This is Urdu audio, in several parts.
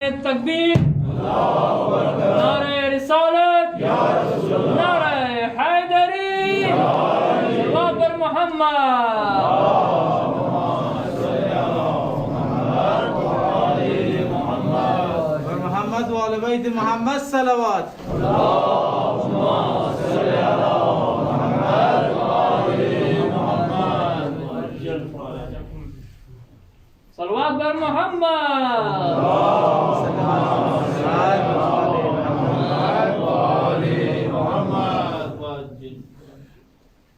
تکبیر، نعرہ رسالت، نعرہ حیدری، صلوات بر محمد، محمد و آل بیت محمد صلوات. صلوات بر محمد.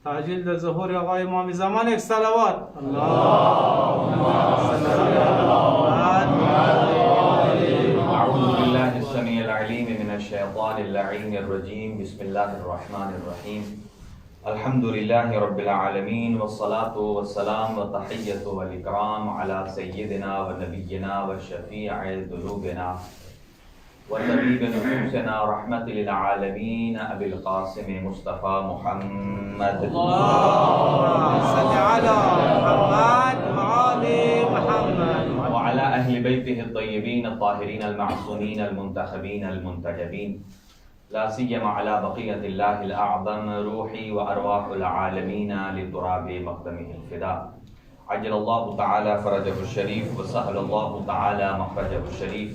تعجیل در ظهور آقای امام زمان یک صلوات. أعوذ بالله السميع العليم من الشيطان اللعين الرجيم. بسم الله الرحمن الرحيم. الحمد لله رب العالمين، والصلاة والسلام والتحية والإكرام على سيدنا ونبينا وشفيع ذنوبنا وطبيب نفوسنا رحمة للعالمين أبي القاسم مصطفى محمد. اللهم صل على محمد وآل محمد وعلى أهل بيته الطيبين الطاهرين المعصومين المنتخبين المنتجبين، لا سيما على بقية الله الأعظم روحي وأرواح العالمين لتراب مقدمه الفداء. عجل الله تعالى فرجه الشريف، وسهل الله تعالى مخرجه الشريف،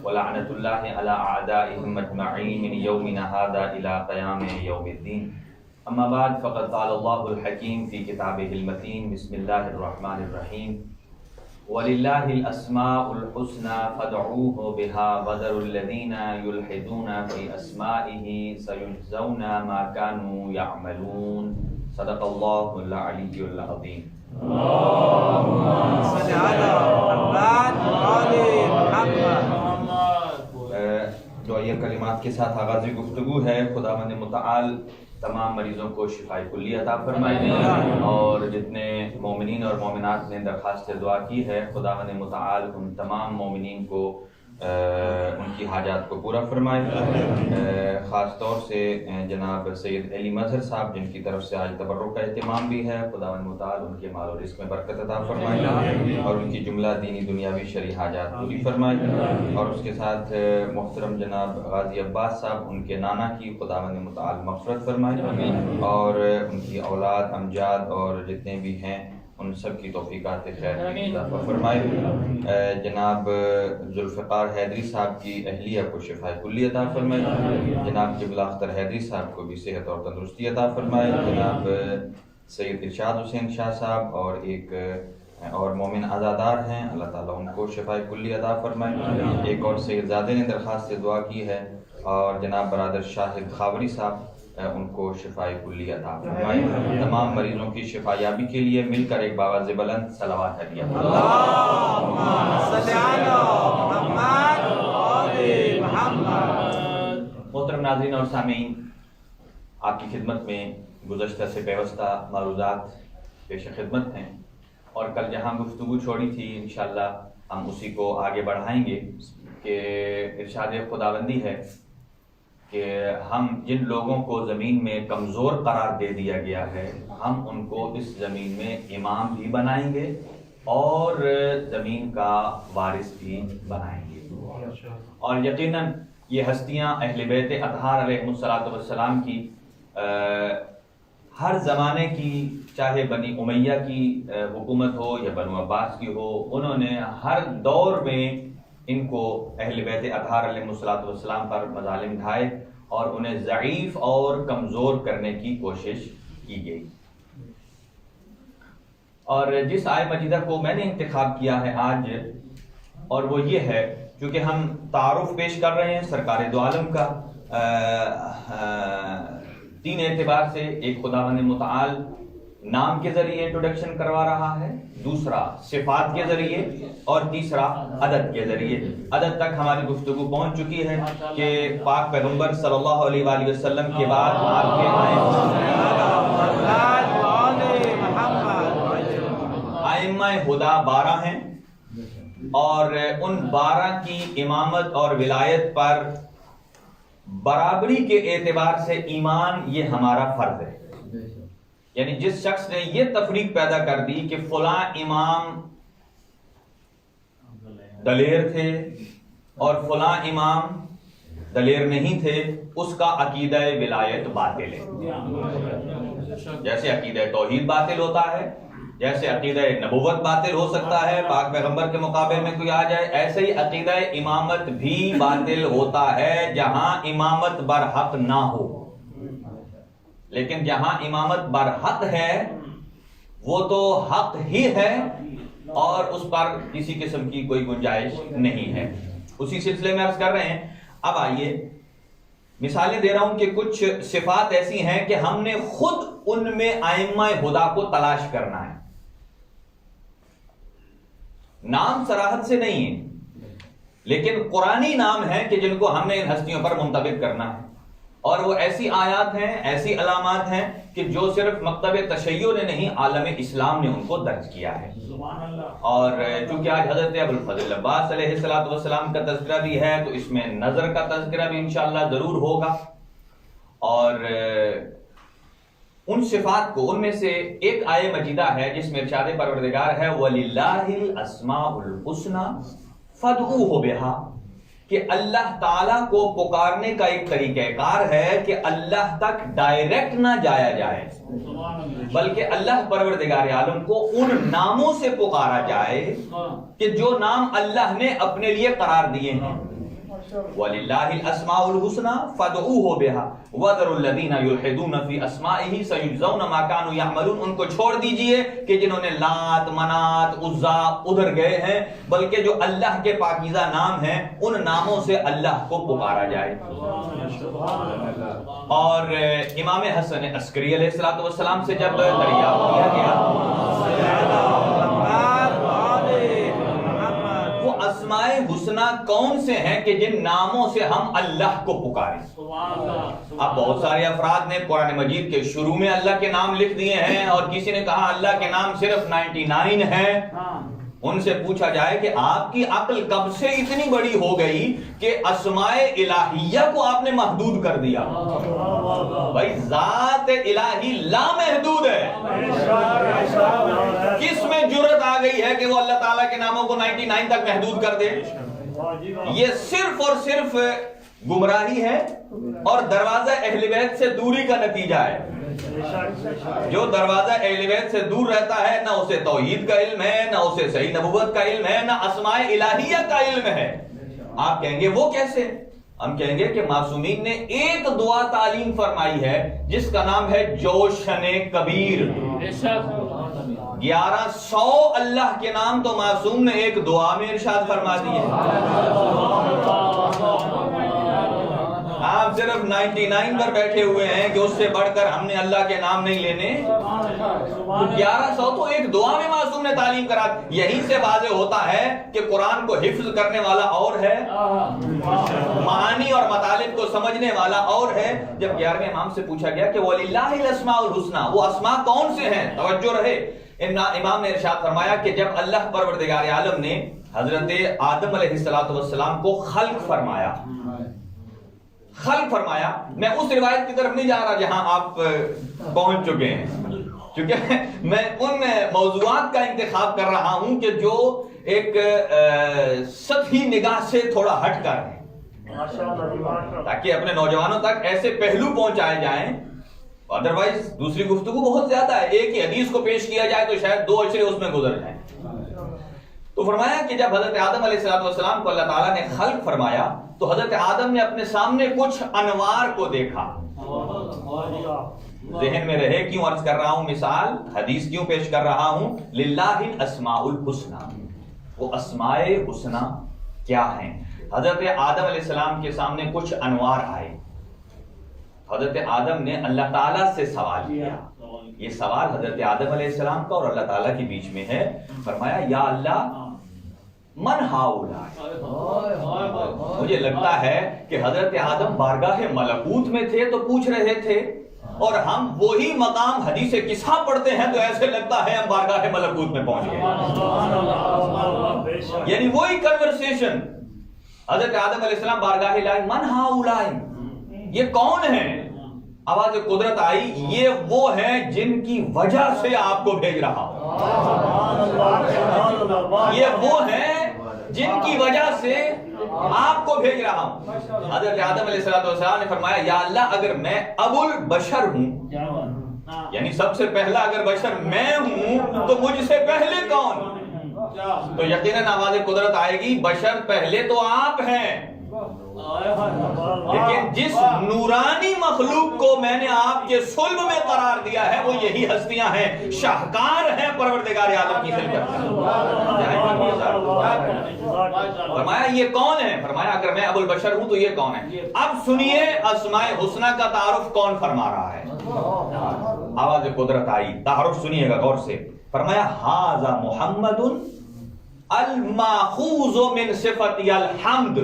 ولعنة الله على أعدائهم أجمعين من يومنا هذا إلى قيام يوم الدين. أما بعد، فقد قال الله الحكيم في كتابه المتين. بسم الله الرحمن الرحيم. وَلِلَّهِ الْأَسْمَاءُ الْحُسْنَى فَادْعُوهُ بِهَا وَذَرُوا الَّذِينَ يُلْحِدُونَ فِي أَسْمَائِهِ سَيُجْزَوْنَ مَا كَانُوا يَعْمَلُونَ. صدق الله العلي العظيم. اللهم صل على محمد وآل محمد. دعائیہ کلمات کے ساتھ آغاز گفتگو ہے. خداوند متعال تمام مریضوں کو شفاء کلی عطا فرمائے، اور جتنے مومنین اور مومنات نے درخواست دعا کی ہے، خداوند متعال ان تمام مومنین کو ان کی حاجات کو پورا فرمائے. خاص طور سے جناب سید علی مظہر صاحب، جن کی طرف سے آج تبرک کا اہتمام بھی ہے، خداوند متعال ان کے مال و رزق میں برکت عطا فرمائے اور ان کی جملہ دینی دنیاوی شرعی حاجات پوری فرمائے. اور اس کے ساتھ محترم جناب غازی عباس صاحب، ان کے نانا کی خداوند متعال مغفرت فرمائے، اور ان کی اولاد امجاد اور جتنے بھی ہیں ان سب کی توفیقات خیر اضافہ فرمائے. جناب ذوالفقار حیدری صاحب کی اہلیہ کو شفاء کلی عطا فرمائے. جناب قبلہ اختر حیدری صاحب کو بھی صحت اور تندرستی عطا فرمائے. جناب سید ارشاد حسین شاہ صاحب اور ایک اور مومن عزادار ہیں، اللہ تعالیٰ ان کو شفاء کلی عطا فرمائے. ایک اور سید زادے نے درخواست سے دعا کی ہے، اور جناب برادر شاہد خاوری صاحب ان کو شفاء کلی عطا فرمائے. تمام مریضوں کی شفا یابی کے لیے مل کر ایک باواز بلند صلوات ہدیہ. اللهم صل على محمد وآل محمد. محترم ناظرین اور سامعین، آپ کی خدمت میں گزشتہ سے پیوستہ معروضات پیش خدمت ہیں، اور کل جہاں گفتگو چھوڑی تھی انشاءاللہ ہم اسی کو آگے بڑھائیں گے کہ ارشاد خداوندی ہے کہ ہم جن لوگوں کو زمین میں کمزور قرار دے دیا گیا ہے، ہم ان کو اس زمین میں امام بھی بنائیں گے اور زمین کا وارث بھی بنائیں گے. اور یقیناً یہ ہستیاں اہل بیت اطہار علیہ السلام کی ہر زمانے کی، چاہے بنی امیہ کی حکومت ہو یا بنو عباس کی ہو، انہوں نے ہر دور میں ان کو اہل بیت اطہار علیہ السلام پر مظالم ڈھائے اور انہیں ضعیف اور کمزور کرنے کی کوشش کی گئی. اور جس آیت مجیدہ کو میں نے انتخاب کیا ہے آج، اور وہ یہ ہے، چونکہ ہم تعارف پیش کر رہے ہیں سرکار دو عالم کا تین اعتبار سے. ایک خداوند متعال نام کے ذریعے انٹروڈکشن کروا رہا ہے، دوسرا صفات کے ذریعے، اور تیسرا عدد کے ذریعے. عدد تک ہماری گفتگو پہنچ چکی ہے کہ پاک پیغمبر صلی اللہ علیہ وآلہ وسلم کے بعد آپ کے ائمہ ہدیٰ 12 ہیں، اور ان 12 کی امامت اور ولایت پر برابری کے اعتبار سے ایمان یہ ہمارا فرض ہے. یعنی جس شخص نے یہ تفریق پیدا کر دی کہ فلاں امام دلیر تھے، اور فلاں امام دلیر نہیں تھے، اس کا عقیدہ ولایت باطل ہے۔ جیسے عقیدہ توحید باطل ہوتا ہے، جیسے عقیدہ نبوت باطل ہو سکتا ہے، پاک پیغمبر کے مقابلے میں کوئی آ جائے، ایسے ہی عقیدہ امامت بھی باطل ہوتا ہے جہاں امامت برحق نہ ہو۔ لیکن جہاں امامت برحق ہے وہ تو حق ہی ہے اور اس پر کسی قسم کی کوئی گنجائش نہیں ہے۔ اسی سلسلے میں عرض کر رہے ہیں، اب آئیے مثالیں دے رہا ہوں کہ کچھ صفات ایسی ہیں کہ ہم نے خود ان میں ائمہ ہدا کو تلاش کرنا ہے۔ نام صراحت سے نہیں ہے لیکن قرآنی نام ہے کہ جن کو ہم نے ان ہستیوں پر منطبق کرنا ہے، اور وہ ایسی آیات ہیں، ایسی علامات ہیں کہ جو صرف مکتب تشیع نے نہیں، عالم اسلام نے ان کو درج کیا ہے۔ اور چونکہ آج حضرت ابوالفضل عباس علیہ السلام کا تذکرہ بھی ہے تو اس میں نظر کا تذکرہ بھی انشاءاللہ ضرور ہوگا، اور ان صفات کو، ان میں سے ایک آیہ مجیدہ ہے جس میں ارشاد پروردگار ہے وَلِلَّهِ الْأَسْمَاءُ الْحُسْنَى فَادْعُوهُ بِهَا، کہ اللہ تعالیٰ کو پکارنے کا ایک طریقہ کار ہے کہ اللہ تک ڈائریکٹ نہ جایا جائے، بلکہ اللہ پروردگار عالم کو ان ناموں سے پکارا جائے کہ جو نام اللہ نے اپنے لیے قرار دیے ہیں۔ وَلِلَّهِ الْأَسْمَاءُ الْحُسْنَى فَادْعُوهُ بِهَا وَذَرُوا الَّذِينَ يُلْحِدُونَ فِي أَسْمَائِهِ سَيُجْزَوْنَ مَا كَانُوا يَعْمَلُونَ، ان کو چھوڑ دیجئے کہ جنہوں نے لات، منات، عزا ادھر گئے ہیں، بلکہ جو اللہ کے پاکیزہ نام ہیں ان ناموں سے اللہ کو پکارا جائے۔ اور امام حسن عسکری علیہ السلام سے جب دریافت کیا گیا وہ اسماء حسنہ کون سے ہیں کہ جن ناموں سے ہم اللہ کو پکاریں۔ اب بہت سارے افراد نے قرآن مجید کے شروع میں اللہ کے نام لکھ دیے ہیں، اور کسی نے کہا اللہ کے نام صرف 99 ہیں۔ ان سے پوچھا جائے کہ آپ کی عقل کب سے اتنی بڑی ہو گئی کہ اسماء الہیہ کو آپ نے محدود کر دیا؟ بھائی ذات الہی لامحدود ہے، کس میں جرت آ گئی ہے کہ وہ اللہ تعالیٰ کے ناموں کو 99 تک محدود کر دے؟ یہ صرف اور صرف گمراہی ہے اور دروازہ اہل بیت سے دوری کا نتیجہ ہے۔ جو دروازہ اہل بیت سے دور رہتا ہے نہ اسے توحید کا علم ہے، نہ اسے صحیح نبوت کا علم ہے، نہ اسماء الہیہ کا علم ہے۔ آپ کہیں گے وہ کیسے؟ ہم کہیں گے کہ معصومین نے ایک دعا تعلیم فرمائی ہے جس کا نام ہے جوشن کبیر۔ 1100 اللہ کے نام تو معصوم نے ایک دعا میں ارشاد فرما دیے۔ آپ صرف 99 پر بیٹھے ہوئے ہیں کہ اس سے بڑھ کر ہم نے اللہ کے نام نہیں لینے۔ 1100 تو ایک دعا میں معصوم نے تعلیم کرا۔ یہیں سے واضح ہوتا ہے کہ قرآن کو حفظ کرنے والا اور ہے، معانی اور مطالب کو سمجھنے والا اور ہے۔ جب 11ویں امام سے پوچھا گیا کہ وَلِلَّهِ الْأَسْمَاءُ الْحُسْنَى، وہ اسماء کون سے ہیں؟ توجہ رہے، امام نے ارشاد فرمایا کہ جب اللہ پروردگار عالم نے حضرت آدم علیہ السلام کو خلق فرمایا، میں اس روایت کی طرف نہیں جا رہا جہاں آپ پہنچ چکے ہیں، کیونکہ میں ان موضوعات کا انتخاب کر رہا ہوں کہ جو ایک سطحی نگاہ سے تھوڑا ہٹ کر ہیں، تاکہ اپنے نوجوانوں تک ایسے پہلو پہنچائے جائیں۔ ادروائز دوسری گفتگو بہت زیادہ ہے، ایک ہی حدیث کو پیش کیا جائے تو شاید 2 عشرے اس میں گزر جائیں۔ تو فرمایا کہ جب حضرت آدم علیہ السلام کو اللہ تعالیٰ نے خلق فرمایا تو حضرت آدم نے اپنے سامنے کچھ انوار کو دیکھا۔ ذہن میں رہے کیوں عرض کر رہا ہوں، مثال حدیث کیوں پیش کر رہا ہوں، للہ الاسماء الحسنى، وہ اسماء حسنى کیا ہیں؟ حضرت آدم علیہ السلام کے سامنے کچھ انوار آئے، حضرت آدم نے اللہ تعالیٰ سے سوال کیا۔ یہ سوال حضرت آدم علیہ السلام کا اور اللہ تعالیٰ کے بیچ میں ہے۔ فرمایا یا اللہ من ہاؤلاء، مجھے لگتا ہے کہ حضرت آدم بارگاہ ملکوت میں تھے تو پوچھ رہے تھے، اور ہم وہی مقام حدیث قصہ پڑھتے ہیں تو ایسے لگتا ہے ہم بارگاہ ملکوت میں پہنچ گئے، یعنی وہی کنورسیشن۔ حضرت آدم علیہ السلام بارگاہ الہی، من ہاؤلاء، یہ کون ہیں؟ آواز قدرت آئی، یہ وہ ہیں جن کی وجہ سے آپ کو بھیج رہا ہوں، یہ وہ ہیں جن کی وجہ سے آپ کو بھیج رہا ہوں. حضرت آدم علیہ السلام نے فرمایا یا اللہ اگر میں ابو البشر ہوں, یعنی سب سے پہلا اگر بشر میں ہوں تو مجھ سے پہلے کون؟ تو یقیناً آواز قدرت آئے گی بشر پہلے تو آپ ہیں, لیکن جس نورانی مخلوق کو میں نے آپ کے صلب میں قرار دیا ہے وہ یہی ہستیاں ہیں, شاہکار ہیں پروردگار عالم کی خلقت. فرمایا یہ کون ہے؟ فرمایا اگر میں ابو البشر ہوں تو یہ کون ہے؟ اب سنیے اسماء الحسنی کا تعارف کون فرما رہا ہے. آواز قدرت آئی, تعارف سنیے گا غور سے. فرمایا ھذا محمد الماخوذ من صفت الحمد.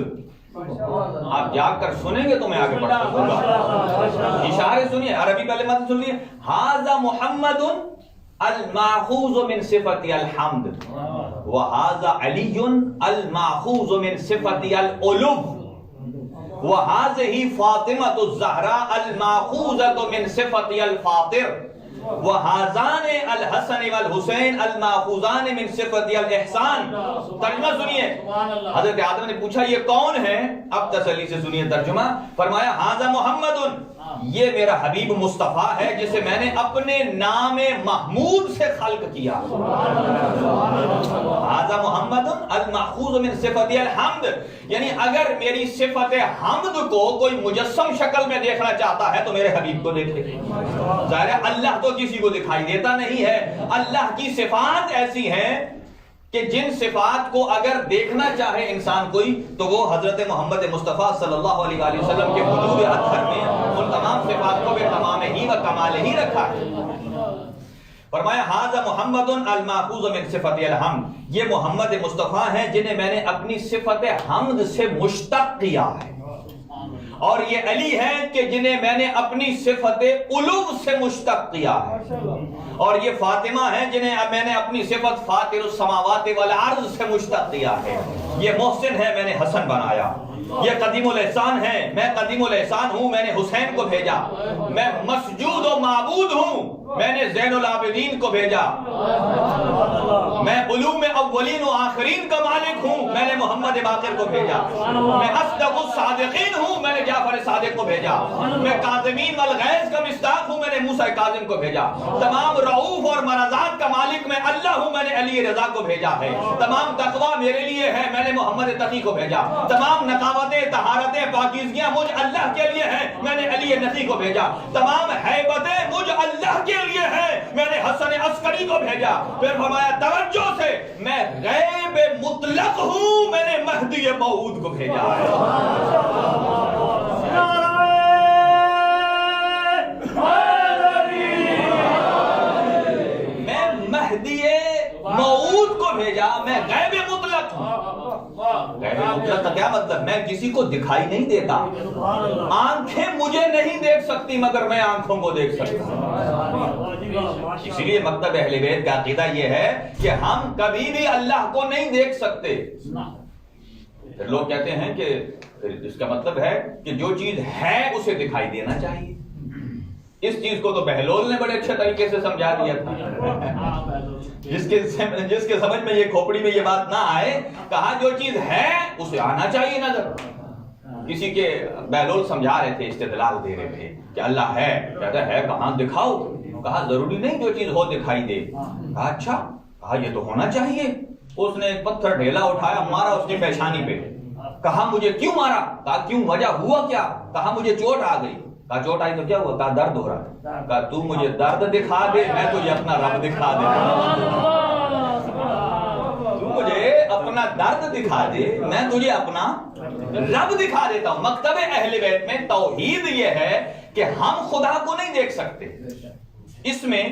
آپ جا کر سنیں گے تو میں آگے بڑھ سکوں گا. اشارے سنیے, عربی پہلے مت سن لیے. ھذا محمد الماخوذ من صفت الحمد وھذا علی الماخوذ من صفت العلو وھذہ فاطمۃ الزہراء الماخوذۃ من صفت الفاطر وَهَذَانِ الْحَسَنِ وَالْحُسَيْنِ الْمَأْخُوذَانِ مِنْ صِفَةِ الْإِحْسَانِ. ترجمہ سنیے. حضرت آدم نے پوچھا یہ کون ہے؟ اب تسلی سے سنیے ترجمہ. فرمایا ھذا محمد, یہ میرا حبیب مصطفیٰ ہے جسے میں نے اپنے نام محمود سے خلق کیا. ھذا محمد المأخوذ من صفت الحمد, یعنی اگر میری صفت حمد کو کوئی مجسم شکل میں دیکھنا چاہتا ہے تو میرے حبیب کو دیکھے. ظاہر ہے اللہ تو کسی کو دکھائی دیتا نہیں ہے. اللہ کی صفات ایسی ہیں کہ جن صفات کو اگر دیکھنا چاہے انسان کوئی تو وہ حضرت محمد مصطفیٰ صلی اللہ علیہ وآلہ وسلم کے وجود اطہر میں ان تمام صفات کو بے تمام ہی و کمال ہی رکھا ہے. فرمایا ھذا محمد الماخوذ من صفت الحمد, یہ محمد مصطفیٰ ہیں جنہیں میں نے اپنی صفت حمد سے مشتق کیا ہے. اور یہ علی ہیں کہ جنہیں میں نے اپنی صفت علو سے مشتق کیا ہے. اور یہ فاطمہ ہیں جنہیں میں نے اپنی صفت فاطر السماوات والارض سے مشتق کیا ہے. یہ محسن ہے, میں نے حسن بنایا. یہ قدیم الاحسان ہے, میں قدیم الاحسان ہوں, میں نے حسین کو بھیجا. میں مسجود و معبود ہوں, میں نے زین العابدین کو بھیجا. میں علوم اولین و آخرین کا مالک ہوں, میں نے محمد باقر کو بھیجا. میں اصدق الصادقین ہوں, میں نے جعفر صادق کو بھیجا. میں کاظمین والغیظ کا مصداق ہوں, میں نے موسیٰ کاظم کو بھیجا. تمام رعوف اور مرضات کا مالک میں اللہ ہوں, میں نے علی رضا کو بھیجا ہے. تمام تقویٰ میرے لیے ہے, میں نے محمد تقی کو بھیجا. تمام نقاوتیں, طہارتیں, پاکیزگیاں مجھ اللہ کے لیے ہیں, میں نے علی نقی کو بھیجا. تمام ہیبتیں مجھ اللہ کے لیے ہیں, میں نے حسن عسکری کو بھیجا. پھر فرمایا توجہ سے, میں غیب مطلق ہوں, میں نے مہدی موعود کو بھیجا ہے. میں مہدی موعود کو بھیجا, میں غیب مطلق ہوں. غیب مطلق کا کیا مطلب؟ میں کسی کو دکھائی نہیں دیتا. آنکھیں مجھے نہیں دیکھ سکتی مگر میں آنکھوں کو دیکھ سکتا ہوں. اسی لیے مکتب اہل بیت کا عقیدہ یہ ہے کہ ہم کبھی بھی اللہ کو نہیں دیکھ سکتے. پھر لوگ کہتے ہیں کہ اس کا مطلب ہے کہ جو چیز ہے اسے دکھائی دینا چاہیے. اس چیز کو تو بہلول نے بڑے اچھے طریقے سے سمجھا دیا تھا. جس کے سمجھ میں یہ کھوپڑی میں یہ بات نہ آئے, کہا جو چیز ہے اسے آنا چاہیے نظر. کسی کے بہلول سمجھا رہے تھے, استدلال دے رہے تھے کہ اللہ ہے. کہتا ہے کہاں دکھاؤ. کہا ضروری نہیں جو چیز ہو دکھائی دے. کہا اچھا, کہا یہ تو ہونا چاہیے. اس نے ایک پتھر ڈھیلا اٹھایا, مارا اس کی پیشانی پہ. کہا مجھے کیوں مارا؟ کہا کیوں, وجہ ہوا کیا؟ کہا مجھے چوٹ آ گئی. کہا چوٹ آئی تو کیا ہوا؟ کہا درد ہو رہا. کہا تو مجھے درد دکھا دے, میں تجھے اپنا رب دکھا دے. تو مجھے اپنا درد دکھا دے, میں تجھے اپنا رب دکھا دیتا ہوں. مکتب اہل بیت میں توحید یہ ہے کہ ہم خدا کو نہیں دیکھ سکتے. اس میں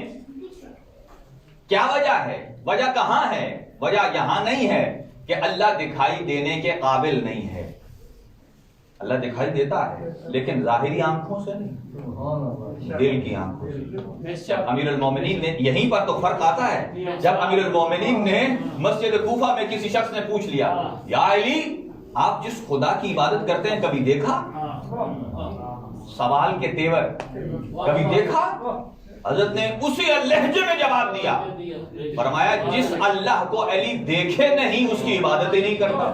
کیا وجہ ہے؟ وجہ کہاں ہے؟ وجہ یہاں نہیں ہے کہ اللہ دکھائی دینے کے قابل نہیں ہے. اللہ دکھائی دیتا ہے لیکن ظاہری آنکھوں سے نہیں, دل کی آنکھوں سے. امیر المومنین نے, یہیں پر تو فرق آتا ہے. جب امیر المومنین نے مسجد کوفہ میں کسی شخص نے پوچھ لیا, یا علی آپ جس خدا کی عبادت کرتے ہیں کبھی دیکھا؟ سوال کے تیور, کبھی دیکھا؟ حضرت نے اسی لہجے میں جواب دیا، فرمایا جس اللہ کو علی دیکھے نہیں اس کی عبادت ہی نہیں کرتا۔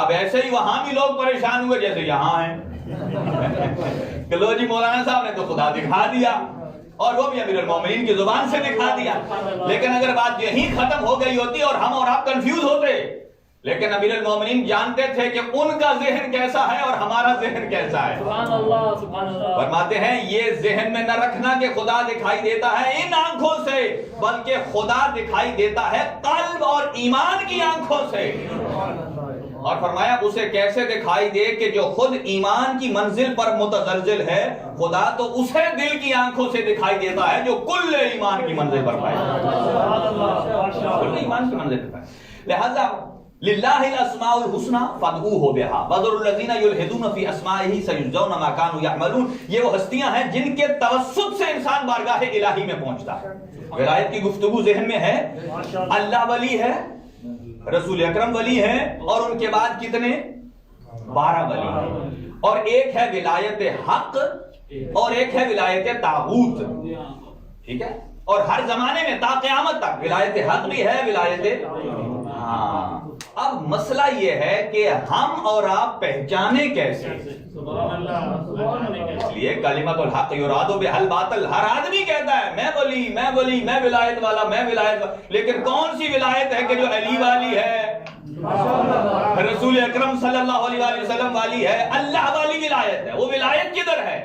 اب ایسے ہی وہاں بھی لوگ پریشان ہوئے جیسے یہاں ہیں کہ لو جی مولانا صاحب نے تو خدا دکھا دیا، اور وہ بھی امیر المومنین کی زبان سے دکھا دیا، لیکن اگر بات یہی ختم ہو گئی ہوتی اور ہم اور آپ کنفیوز ہوتے، لیکن امیر المومنین جانتے تھے کہ ان کا ذہن کیسا ہے اور ہمارا ذہن کیسا ہے۔ سبحان اللہ سبحان اللہ۔ فرماتے ہیں یہ ذہن میں نہ رکھنا کہ خدا دکھائی دیتا ہے ان آنکھوں سے، بلکہ خدا دکھائی دیتا ہے قلب اور ایمان کی آنکھوں سے۔ اور فرمایا اسے کیسے دکھائی دے کہ جو خود ایمان کی منزل پر متزلزل ہے، خدا تو اسے دل کی آنکھوں سے دکھائی دیتا ہے جو کل ایمان کی منزل پر پائے، کل ایمان کی منزل پر پائے۔ لہذا للہ الاسماء الحسنى فادعوہ بہا وذروا الذین یلحدون فی اسمائہ سیجزون ما کانوا یعملون۔ یہ وہ ہستیاں ہیں جن کے توسط سے انسان بارگاہ الہی میں پہنچتا ہے۔ ولایت کی گفتگو ذہن میں ہے، اللہ ولی ہے، رسول اکرم ولی ہے، اور ان کے بعد کتنے 12 ولی ہیں، اور ایک ہے ولایت حق اور ایک ہے ولایت طاغوت، ٹھیک ہے؟ اور ہر زمانے میں تا قیامت تک ولایت حق بھی ہے، ولایت ہاں۔ اب مسئلہ یہ ہے کہ ہم اور آپ پہچانے کیسے؟ اس لیے کلمۃ الحق یراد بہا الباطل، ہر آدمی کہتا ہے میں ولی میں ولی میں ولایت والا میں ولایت والا، لیکن کون سی ولایت ہے کہ جو علی والی ہے، رسول اکرم صلی اللہ علیہ وآلہ وسلم والی ہے، اللہ والی ولایت ہے؟ وہ ولایت کدھر ہے؟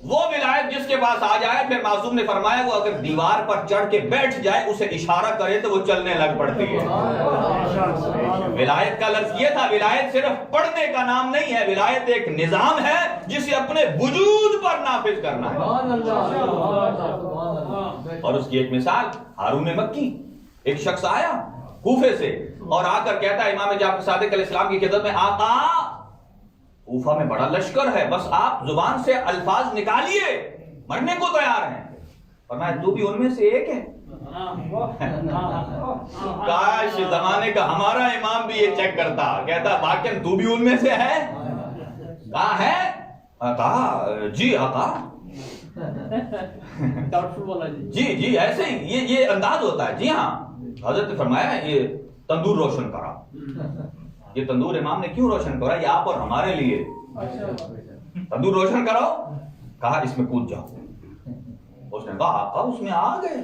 وہ ولایت جس کے پاس آ جائے، پھر معصوم نے فرمایا وہ اگر دیوار پر چڑھ کے بیٹھ جائے اسے اشارہ کرے تو وہ چلنے لگ پڑتی ہے۔ ولایت کا لفظ یہ تھا، ولایت صرف پڑھنے کا نام نہیں ہے، ولایت ایک نظام ہے جسے اپنے وجود پر نافذ کرنا ہے۔ اور اس کی ایک مثال ہارون مکی، ایک شخص آیا کوفے سے اور آ کر کہتا ہے امام جعفر صادق علیہ السلام کی خدمت میں، آقا کوفہ میں بڑا لشکر ہے، بس آپ زبان سے الفاظ نکالیے، مرنے کو تیار ہیں۔ فرمایا تو بھی ان میں سے ایک ہے؟ کاش زمانے کا ہمارا امام بھی یہ چیک کرتا، کہتا واقعی تو بھی ان میں سے ہے؟ کہا ہے؟ کہا جی آقا، جی جی ایسے ہی یہ انداز ہوتا ہے، جی ہاں۔ حضرت نے فرمایا یہ تندور روشن کرا۔ یہ تندور امام نے کیوں روشن کرا؟ یہ آپ اور ہمارے لیے تندور روشن کرو۔ کہا اس میں کود جاؤ۔ اس نے کہا آقا اس میں آ گئے۔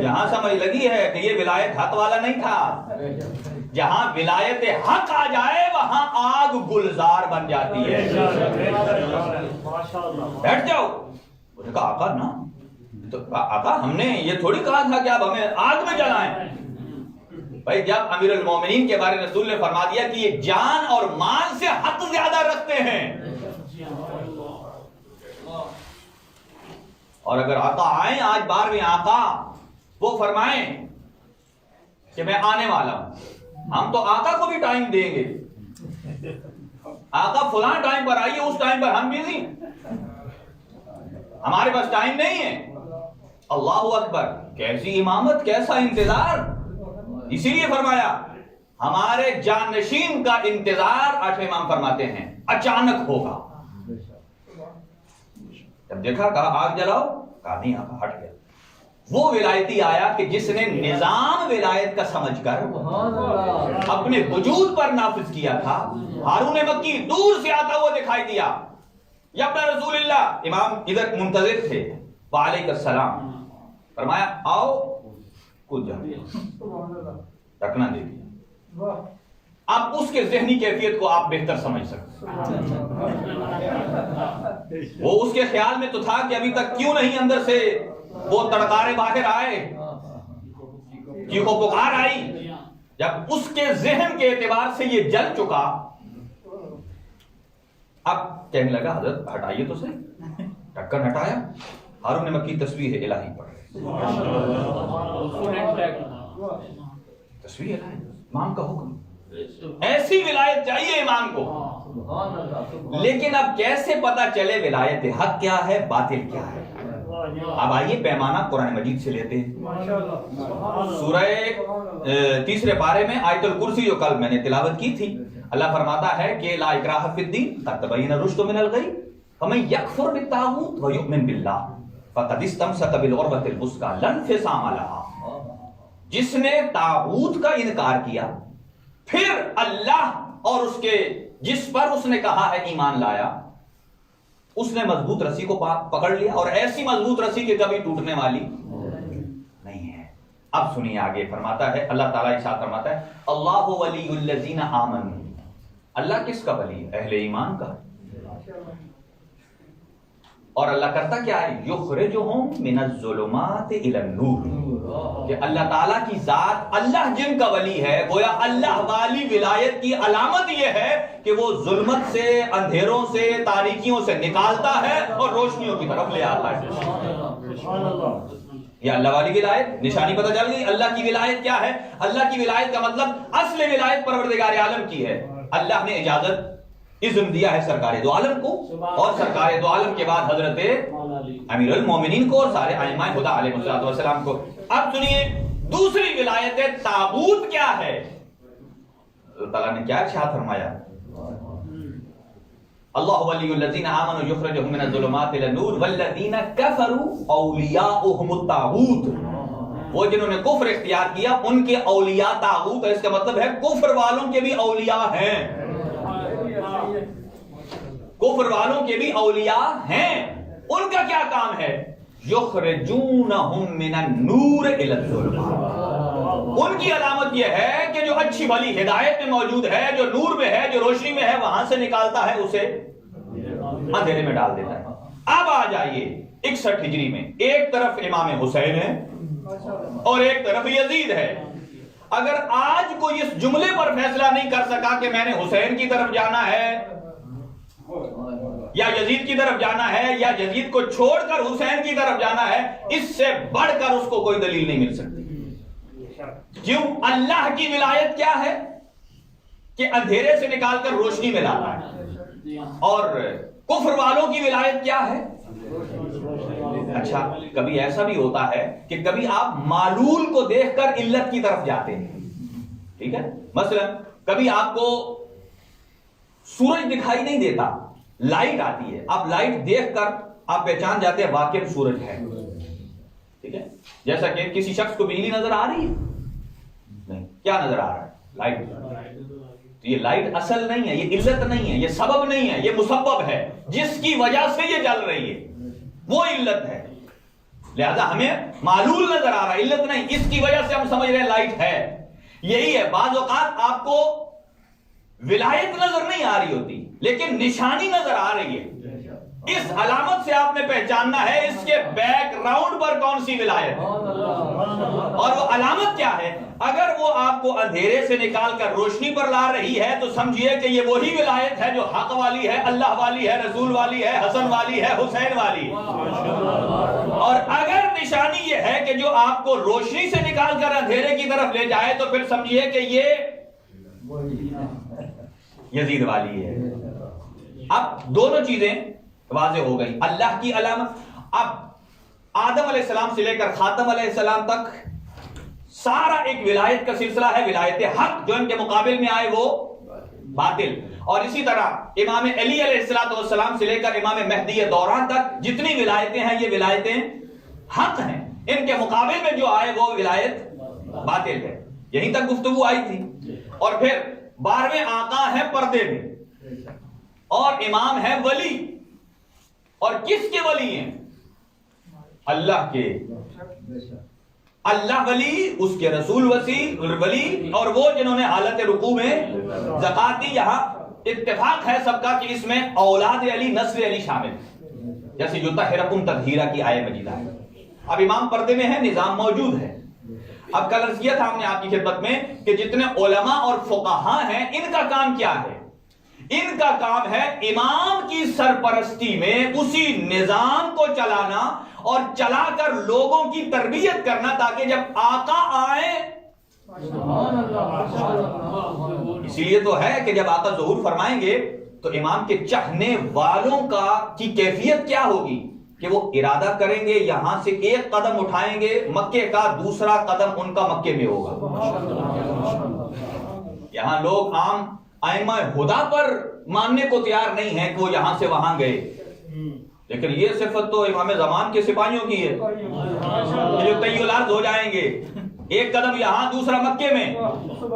یہاں سمجھ لگی ہے کہ یہ ولایت حق والا نہیں تھا، جہاں ولایت حق آ جائے وہاں آگ گلزار بن جاتی ہے۔ بیٹھ جاؤ۔ اس نے کہا آقا نا، تو آقا ہم نے یہ تھوڑی کہا تھا کہ آپ ہمیں آگ میں جلائیں۔ بھائی جب امیر المومنین کے بارے رسول نے فرما دیا کہ یہ جان اور مال سے حق زیادہ رکھتے ہیں، اور اگر آقا آئیں آج 12ویں آقا وہ فرمائیں کہ میں آنے والا ہوں، ہم تو آقا کو بھی ٹائم دیں گے، آقا فلاں ٹائم پر آئیے، اس ٹائم پر ہم بیزی ہیں، ہمارے پاس ٹائم نہیں ہے۔ اللہ اکبر، کیسی امامت، کیسا انتظار! اسی لیے فرمایا ہمارے جانشین کا انتظار، آٹھویں امام فرماتے ہیں، اچانک ہوگا۔ جب دیکھا کہا آگ جلاؤ، کہا نہیں آقا ہٹ گیا۔ وہ ولایتی آیا کہ جس نے نظام ولایت کا سمجھ کر اپنے وجود پر نافذ کیا تھا۔ ہارون مکی دور سے آتا ہوا دکھائی دیا، یا ابن رسول اللہ، امام ادھر منتظر تھے، وعلیکم السلام، فرمایا آؤ، کود جاؤ، ڈھکنا دے دیا۔ اب اس کے ذہنی کیفیت کو آپ بہتر سمجھ سکتے وہ اس کے خیال میں تو تھا کہ ابھی تک کیوں نہیں اندر سے وہ تڑکارے باہر آئے، چیخو پکار آئی۔ جب اس کے ذہن کے اعتبار سے یہ جل چکا، اب کہنے لگا حضرت ہٹائیے تو صحیح۔ ڈھکن ہٹایا، ہارون مکی تسبیح الہی پڑھ رہے، تسبیح الہی، امام کا حکم۔ ایسی ولایت چاہیے امام کو، لیکن اب کیسے پتا چلے ولایت حق کیا ہے باطل کیا ہے؟ اب آئیے پیمانہ قرآن مجید سے لیتے ہیں. سورہ تیسرے پارے میں آیت الکرسی جو کل میں نے تلاوت کی تھی، اللہ فرماتا ہے کہ لا اکراہ فی الدین قد تبین الرشد من الغی فمن یکفر بالطاغوت ویؤمن باللہ فقد استمسک بالعروۃ الوثقی لا انفصام لہا. جس نے طاغوت کا انکار کیا پھر اللہ اور اس کے جس پر اس نے کہا ہے ایمان لایا، اس نے مضبوط رسی کو پکڑ لیا، اور ایسی مضبوط رسی کہ کبھی ٹوٹنے والی نہیں ہے. اب سنیے آگے فرماتا ہے اللہ تعالیٰ ارشاد فرماتا ہے اللہ ولی الذین آمنوا. اللہ کس کا ولی ہے؟ اہل ایمان کا. اور اللہ کرتا کیا ہے؟ یخرجہم من الظلمات الی النور. کہ اللہ تعالیٰ کی ذات اللہ جن کا ولی ہے، گویا اللہ والی ولایت کی علامت یہ ہے کہ وہ ظلمت سے، اندھیروں سے، تاریکیوں سے نکالتا ہے اور روشنیوں کی طرف لے آتا ہے. یہ اللہ والی ولایت نشانی پتہ چل گئی. اللہ کی ولایت کیا ہے؟ اللہ کی ولایت کا مطلب اصل ولایت پروردگار عالم کی ہے. اللہ نے اذن دیا ہے سرکار دو عالم کو، اور سرکار دو عالم کے بعد حضرت امیر المومنین کو اور سارے ائمہ خدا علیہ السلام کو. اب سنیے دوسری ولایت طاغوت کیا ہے. اللہ تعالیٰ نے کیا ارشاد فرمایا؟ اللہ ولی الذین آمنوا یخرجہم من الظلمات الی النور والذین کفروا اولیاؤہم الطاغوت. وہ جنہوں نے کفر اختیار کیا ان کے اولیاء طاغوت ہے. اس کا مطلب ہے کفر والوں کے بھی اولیاء ہیں. کفر والوں کے بھی اولیاء ہیں. ان کا کیا کام ہے؟ یخرجونہم من النور الی الظلمات. ان کی علامت یہ ہے کہ جو اچھی بھلی ہدایت میں موجود ہے، جو نور میں ہے، جو روشنی میں ہے، وہاں سے نکالتا ہے، اسے اندھیرے میں ڈال دیتا ہے. اب آ جائیے 61 ہجری میں ایک طرف امام حسین ہے اور ایک طرف یزید ہے. اگر آج کوئی اس جملے پر فیصلہ نہیں کر سکا کہ میں نے حسین کی طرف جانا ہے یا یزید کی طرف جانا ہے، یا یزید کو چھوڑ کر حسین کی طرف جانا ہے، اس سے بڑھ کر اس کو کوئی دلیل نہیں مل سکتی. کیوں؟ اللہ کی ولایت کیا ہے کہ اندھیرے سے نکال کر روشنی میں لانا ہے، اور کفر والوں کی ولایت کیا ہے؟ اچھا کبھی ایسا بھی ہوتا ہے کہ کبھی آپ معلول کو دیکھ کر علت کی طرف جاتے ہیں. ٹھیک ہے، مثلا کبھی آپ کو سورج دکھائی نہیں دیتا، لائٹ آتی ہے، آپ لائٹ دیکھ کر آپ پہچان جاتے ہیں واقعی سورج ہے. ٹھیک ہے، جیسا کہ کسی شخص کو بجلی نظر آ رہی ہے، نہیں، کیا نظر آ رہا ہے؟ لائٹ. تو یہ لائٹ اصل نہیں ہے، یہ علت نہیں ہے، یہ سبب نہیں ہے، یہ مسبب ہے. جس کی وجہ سے یہ جل رہی ہے وہ علت ہے. لہذا ہمیں معلول نظر آ رہا ہے، علت نہیں. اس کی وجہ سے ہم سمجھ رہے ہیں لائٹ ہے. یہی ہے، بعض اوقات آپ کو ولایت نظر نہیں آ رہی ہوتی لیکن نشانی نظر آ رہی ہے. اس علامت سے آپ نے پہچاننا ہے اس کے بیک گراؤنڈ پر کون سی ولایت ہے. اور وہ علامت کیا ہے؟ اگر وہ آپ کو اندھیرے سے نکال کر روشنی پر لا رہی ہے تو سمجھیے کہ یہ وہی ولایت ہے جو حق والی ہے، اللہ والی ہے، رسول والی ہے، حسن والی ہے، حسین والی ہے. اور اگر نشانی یہ ہے کہ جو آپ کو روشنی سے نکال کر اندھیرے کی طرف لے جائے تو پھر سمجھیے کہ یہ یزید والی ہے. اب دونوں چیزیں واضح ہو گئی. اللہ کی علامت. اب آدم علیہ السلام سے لے کر خاتم علیہ السلام تک سارا ایک ولایت کا سلسلہ ہے، ولایت حق. جو ان کے مقابل میں آئے وہ باطل. اور اسی طرح امام علی علیہ السلام سے لے کر امام مہدی دوران تک جتنی ولایتیں ہیں یہ ولایتیں حق ہیں. ان کے مقابل میں جو آئے وہ ولایت باطل ہے. یہیں تک گفتگو آئی تھی. اور پھر 12ویں آقا ہے پردے میں، اور امام ہے ولی. اور کس کے ولی ہیں؟ اللہ کے. اللہ ولی، اس کے رسول ولی، اور وہ جنہوں نے حالت رکوع میں زکات دی. یہاں اتفاق ہے سب کا کہ اس میں اولاد علی، نسل علی شامل ہے، جیسے یطہرکم تطہیرا کی آیت مجیدہ ہے. اب امام پردے میں ہے، نظام موجود ہے. اب کل عرض کیا تھا ہم نے آپ کی خدمت میں کہ جتنے علماء اور فقہاء ہیں ان کا کام کیا ہے؟ ان کا کام ہے امام کی سرپرستی میں اسی نظام کو چلانا اور چلا کر لوگوں کی تربیت کرنا تاکہ جب آقا آئے. اسی لیے تو ہے کہ جب آقا ظہور فرمائیں گے تو امام کے چاہنے والوں کی کیفیت کیا ہوگی؟ کہ وہ ارادہ کریں گے یہاں سے ایک قدم اٹھائیں گے، مکے کا دوسرا قدم ان کا مکے میں ہوگا۔ یہاں لوگ عام ائمہ ہدا پر ماننے کو تیار نہیں ہیں کہ وہ یہاں سے وہاں گئے، لیکن یہ صفت تو امام زمان کے سپاہیوں کی ہے کہ جو طی الارض ہو جائیں گے، ایک قدم یہاں دوسرا مکے میں،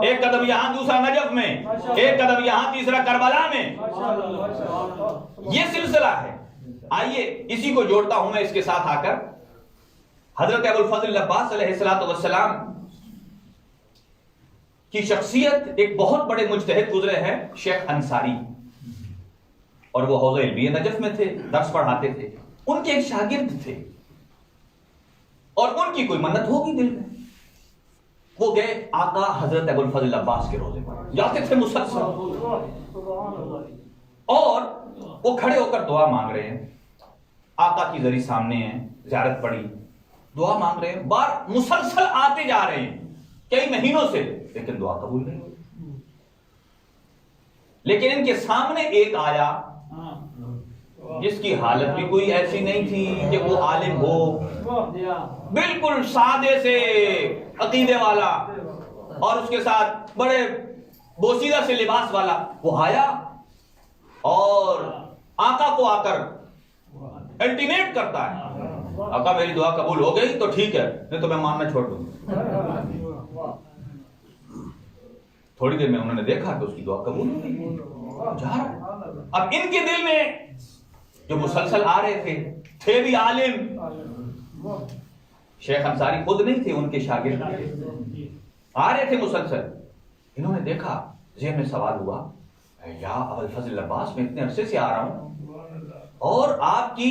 ایک قدم یہاں دوسرا نجف میں، ایک قدم یہاں تیسرا کربلا میں، یہ سلسلہ ہے۔ آئیے اسی کو جوڑتا ہوں میں اس کے ساتھ آ کر، حضرت ابوالفضل عباس علیہ السلام کی شخصیت ایک بہت بڑے مجتہد گزرے ہیں، شیخ انصاری، اور وہ حوضہ علمیہ نجف میں تھے، درس پڑھاتے تھے، ان کے ایک شاگرد تھے اور ان کی کوئی منت ہوگی دل میں، وہ گئے آقا حضرت ابوالفضل عباس کے روزے پر، جاتے تھے مسلسل، اور وہ کھڑے ہو کر دعا مانگ رہے ہیں، آقا کی زری سامنے ہیں، زیارت پڑی، دعا مانگ رہے ہیں، بار مسلسل آتے جا رہے ہیں کئی مہینوں سے، لیکن دعا قبول نہیں ہوئی۔ لیکن ان کے سامنے ایک آیا جس کی حالت بھی کوئی ایسی نہیں تھی کہ وہ عالم ہو، بالکل سادے سے عقیدے والا اور اس کے ساتھ بڑے بوسیدہ سے لباس والا، وہ آیا اور آقا کو آ کر الٹیمیٹ کرتا ہے، آقا میری دعا قبول ہو گئی تو ٹھیک ہے، نہیں تو میں ماننا چھوڑ دوں۔ تھوڑی دیر میں انہوں نے دیکھا کہ اس کی دعا قبول ہو گئی، جا رہا۔ اب ان کے دل میں جو مسلسل آ رہے تھے بھی عالم، شیخ انصاری خود نہیں تھے، ان کے شاگرد تھے، آ رہے تھے مسلسل، انہوں نے دیکھا، ذہن میں سوال ہوا، یا ابوالفضل عباس میں اتنے عرصے سے آ رہا ہوں اور آپ کے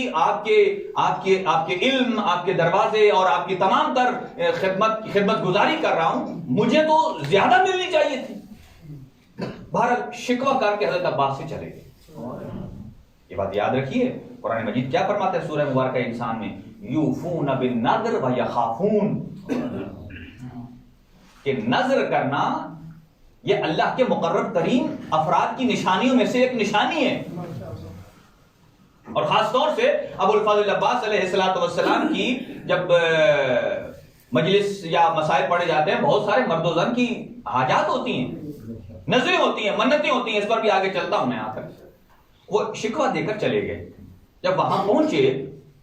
علم، آپ کے دروازے اور آپ کی تمام تر خدمت گزاری کر رہا ہوں، مجھے تو زیادہ ملنی چاہیے تھی۔ بہرحال شکوہ کر کے حضرت عباس سے چلے گئے۔ یہ بات یاد رکھیے، قرآن مجید کیا فرماتا ہے سورہ مبارکہ انسان میں، یوفون بالنذر ویخافون، کہ نذر کرنا یہ اللہ کے مقرر ترین افراد کی نشانیوں میں سے ایک نشانی ہے، اور خاص طور سے ابوالفضل عباس علیہ السلام کی جب مجلس یا مسائل پڑھے جاتے ہیں، بہت سارے مرد و زن کی حاجات ہوتی ہیں، نظریں ہوتی ہیں، منتیں ہوتی ہیں، اس پر بھی آگے چلتا ہوں میں آ کر۔ وہ شکوہ دے کر چلے گئے، جب وہاں پہنچے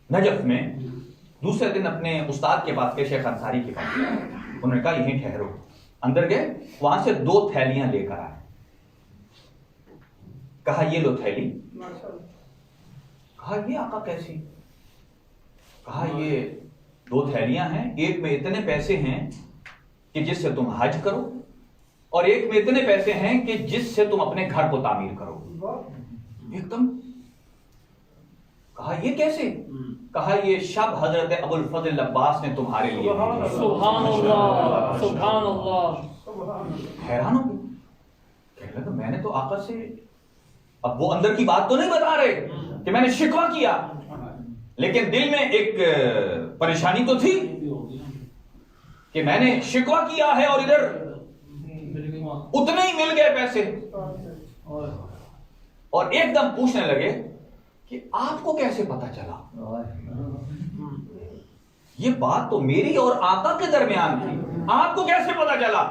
نجف میں، دوسرے دن اپنے استاد کے پاس گئے، شیخ انصاری کے پاس، انہوں نے کہا یہیں ٹھہرو، اندر گئے، وہاں سے 2 تھیلیاں لے کر آئے، کہا یہ لو تھیلی، کہا یہ آقا کیسی؟ کہا یہ 2 تھیلیاں ہیں، ایک میں اتنے پیسے ہیں کہ جس سے تم حج کرو، اور ایک میں اتنے پیسے ہیں کہ جس سے تم اپنے گھر کو تعمیر کرو۔ ایک دم کہا یہ کیسے؟ کہا یہ شب حضرت ابوالفضل عباس نے تمہارے لیے۔ سبحان اللہ، سبحان اللہ۔ حیران ہو گئے، کہنے لگا میں نے تو آقا سے، اب وہ اندر کی بات تو نہیں بتا رہے کہ میں نے شکوہ کیا، لیکن دل میں ایک پریشانی تو تھی کہ میں نے شکوہ کیا ہے اور ادھر اتنے ہی مل گئے پیسے، اور ایک دم پوچھنے لگے کہ آپ کو کیسے پتا چلا؟ یہ بات تو میری اور آقا کے درمیان تھی، آپ کو کیسے پتا چلا؟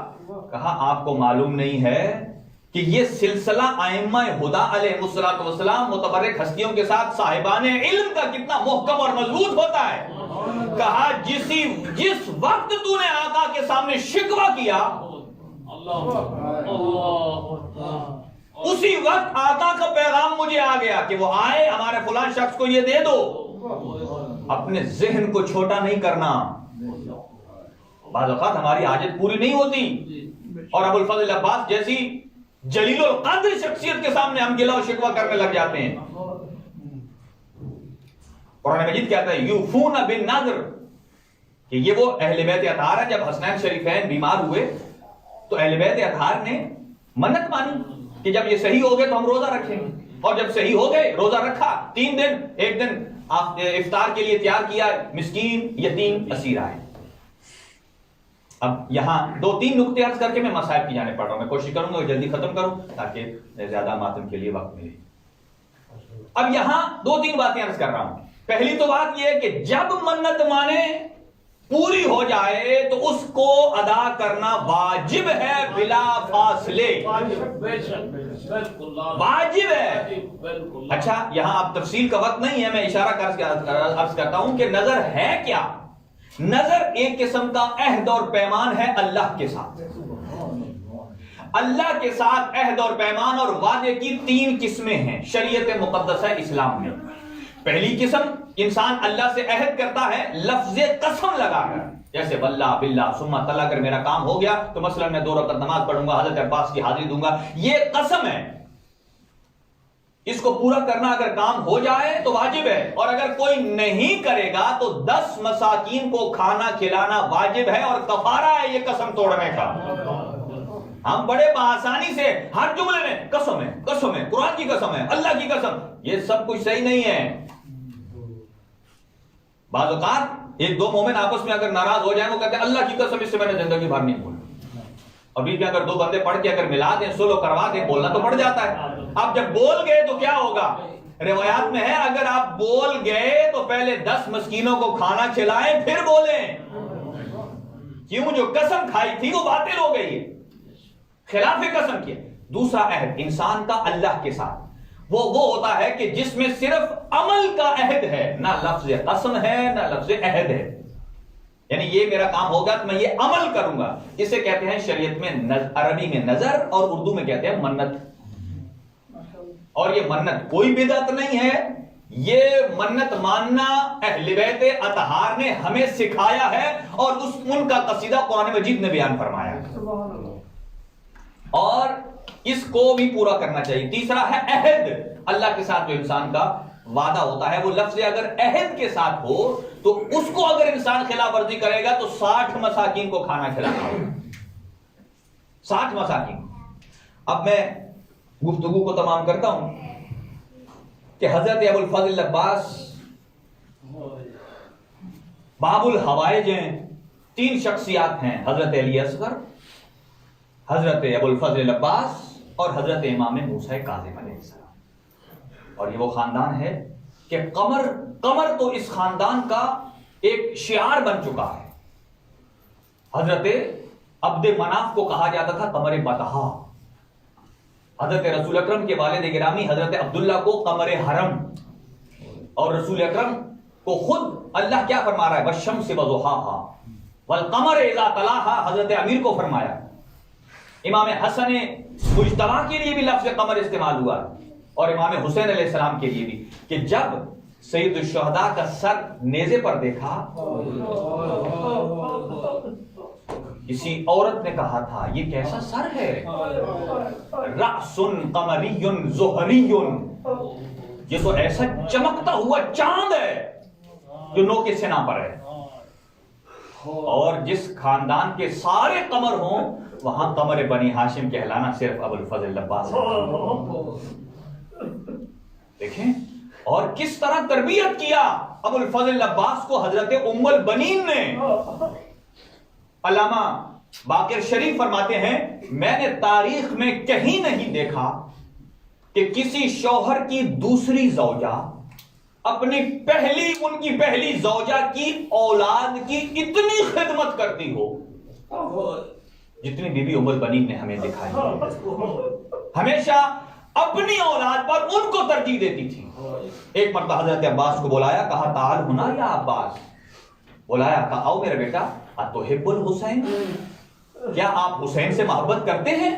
کہا آپ کو معلوم نہیں ہے کہ یہ سلسلہ ائمہ ہدا علیہ السلام متبرک ہستیوں کے ساتھ صاحبان علم کا کتنا محکم اور مضبوط ہوتا ہے۔ کہا جس وقت تو نے آقا کے سامنے شکوہ کیا، اسی وقت آقا کا پیغام مجھے آ گیا کہ وہ آئے، ہمارے فلاں شخص کو یہ دے دو۔ اپنے ذہن کو چھوٹا نہیں کرنا، بعض اوقات ہماری حاجت پوری نہیں ہوتی اور ابوالفضل عباس جیسی جلیل القدر شخصیت کے سامنے ہم گلہ و شکوہ کرنے لگ جاتے ہیں۔ قرآن مجید کہتا ہے یوفون بالنذر، کہ یہ وہ اہل بیت اطہار ہے۔ جب حسنین شریفین بیمار ہوئے تو اہل بیت اطہار نے منت مانی کہ جب یہ صحیح ہو گئے تو ہم روزہ رکھیں گے، اور جب صحیح ہو گئے روزہ رکھا، 3 دن، ایک دن افطار کے لیے تیار کیا، مسکین یتیم اسیر آئے۔ اب یہاں 2-3 نقطے عرض کر کے میں مسائل کی جانے پڑ رہا ہوں، میں کوشش کروں گا جلدی ختم کروں تاکہ زیادہ ماتم کے لیے وقت ملے۔ اب یہاں 2-3 باتیں عرض کر رہا ہوں۔ پہلی تو بات یہ ہے کہ جب منت مانے پوری ہو جائے تو اس کو ادا کرنا واجب ہے بلا فاصلے، واجب ہے۔ اچھا یہاں اب تفصیل کا وقت نہیں ہے، میں اشارہ عرض کرتا ہوں کہ نظر ہے کیا؟ نظر ایک قسم کا عہد اور پیمان ہے اللہ کے ساتھ۔ اللہ کے ساتھ عہد اور پیمان اور وعدے کی 3 قسمیں ہیں شریعت مقدسہ اسلام میں۔ پہلی قسم، انسان اللہ سے عہد کرتا ہے لفظ قسم لگا کر، جیسے واللہ باللہ ثم تلا کر میرا کام ہو گیا تو مثلا میں 2 رکعت نماز پڑھوں گا، حضرت عباس کی حاضری دوں گا، یہ قسم ہے۔ اس کو پورا کرنا اگر کام ہو جائے تو واجب ہے، اور اگر کوئی نہیں کرے گا تو 10 مساکین کو کھانا کھلانا واجب ہے اور کفارہ ہے یہ قسم توڑنے کا۔ ہم بڑے بآسانی سے ہر جملے میں قسم ہے، قسم ہے، قرآن کی قسم ہے، اللہ کی قسم، یہ سب کچھ صحیح نہیں ہے۔ بعض اوقات 1-2 مومن آپس میں اگر ناراض ہو جائیں وہ کہتے ہیں اللہ کی قسم اس سے میں نے زندگی بھر نہیں بولا، اور بیچ میں اگر 2 بندے پڑھ کے اگر ملا دیں سلو کروا دیں بولنا تو پڑ جاتا ہے۔ اب جب بول گئے تو کیا ہوگا؟ روایات میں ہے اگر آپ بول گئے تو پہلے 10 مسکینوں کو کھانا کھلائیں پھر بولیں، کیوں؟ جو قسم کھائی تھی وہ باطل ہو گئی ہے، خلاف قسم کیا۔ دوسرا عہد انسان کا اللہ کے ساتھ وہ ہوتا ہے کہ جس میں صرف عمل کا عہد ہے، نہ لفظ قسم ہے نہ لفظ عہد ہے، یعنی یہ میرا کام ہوگا تو میں یہ عمل کروں گا، اسے کہتے ہیں شریعت میں عربی میں نظر اور اردو میں کہتے ہیں منت۔ اور یہ منت کوئی بدعت نہیں ہے، یہ منت ماننا اہل بیت اطہار نے ہمیں سکھایا ہے اور ان کا قصیدہ قرآن مجید نے بیان فرمایا ہے، اور اس کو بھی پورا کرنا چاہیے۔ تیسرا ہے عہد، اللہ کے ساتھ جو انسان کا وعدہ ہوتا ہے وہ لفظ اگر عہد کے ساتھ ہو تو اس کو اگر انسان خلاف ورزی کرے گا تو 60 مساکین کو کھانا کھلانا ہوگا، 60 مساکین۔ اب میں گفتگو کو تمام کرتا ہوں کہ حضرت ابو الفضل عباس باب الحوائج ہیں، 3 شخصیات ہیں، حضرت علی اصغر، حضرت ابو الفضل عباس اور حضرت امام موسیٰ کاظم علیہ السلام۔ اور یہ وہ خاندان ہے کہ قمر تو اس خاندان کا ایک شعار بن چکا ہے۔ حضرت عبد مناف کو کہا جاتا تھا قمر بطحا، حضرت رسول اکرم کے والد گرامی حضرت عبداللہ کو قمر حرم، اور رسول اکرم کو خود اللہ کیا فرما رہا ہے؟ والشمس وضحاها والقمر اذا تلاها، حضرت امیر کو فرمایا۔ امام حسن مجتبی کے لیے بھی لفظ قمر استعمال ہوا، اور امام حسین علیہ السلام کے لیے بھی، کہ جب سید الشہداء کا سر نیزے پر دیکھا کسی عورت نے کہا تھا یہ کیسا سر ہے؟ رأس قمری زہری، یہ تو ایسا چمکتا ہوا چاند ہے جو نو کے سنا پر ہے، اور جس خاندان کے سارے قمر ہوں وہاں قمر بنی ہاشم کہلانا صرف ابو الفضل عباس ہے۔ دیکھیں اور کس طرح تربیت کیا ابو الفضل عباس کو حضرت ام البنین نے۔ علامہ باقر شریف فرماتے ہیں میں نے تاریخ میں کہیں نہیں دیکھا کہ کسی شوہر کی دوسری زوجہ اپنی ان کی پہلی زوجہ کی اولاد کی اتنی خدمت کرتی ہو جتنی بی بی ام البنین نے ہمیں دکھائی۔ ہمیشہ اپنی اولاد پر ان کو ترجیح دیتی تھی۔ ایک مرتبہ حضرت عباس کو بلایا، کہا تعال ہونا یا عباس، بلایا، کہا آؤ میرا بیٹا، اتحب الحسین، کیا آپ حسین سے محبت کرتے ہیں؟